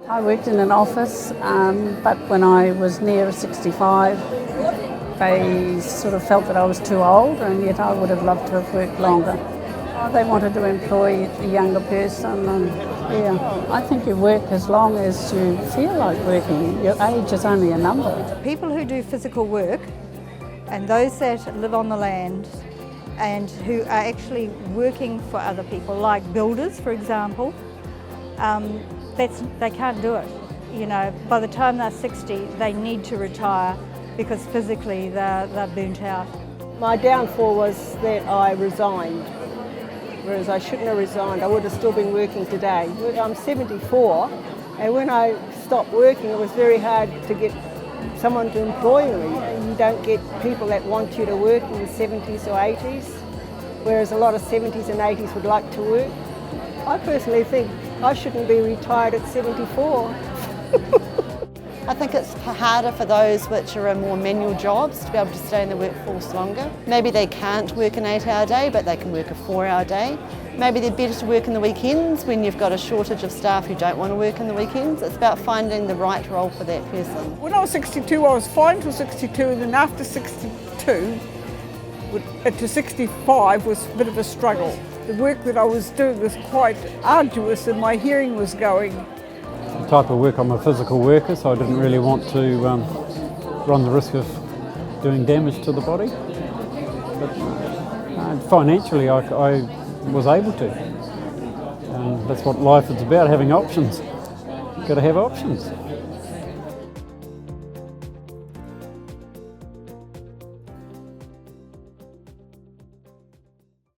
I worked in an office, but when I was near 65, they sort of felt that I was too old, and yet I would have loved to have worked longer. They wanted to employ a younger person, and I think you work as long as you feel like working. Your age is only a number. People who do physical work and those that live on the land and who are actually working for other people, like builders, for example, they can't do it. You know, by the time they're 60, they need to retire because physically they're burnt out. My downfall was that I resigned, whereas I shouldn't have resigned. I would have still been working today. I'm 74, and when I stopped working, it was very hard to get someone to employ me. You don't get people that want you to work in the 70s or 80s, whereas a lot of 70s and 80s would like to work. I personally think I shouldn't be retired at 74. I think it's harder for those which are in more manual jobs to be able to stay in the workforce longer. Maybe they can't work an 8-hour day, but they can work a 4-hour day. Maybe they're better to work in the weekends when you've got a shortage of staff who don't want to work in the weekends. It's about finding the right role for that person. When I was 62, I was fine till 62, and then after 62 to 65 was a bit of a struggle. The work that I was doing was quite arduous and my hearing was going. The type of work, I'm a physical worker, so I didn't really want to run the risk of doing damage to the body. But financially I was able to. And that's what life is about, having options. Got to have options.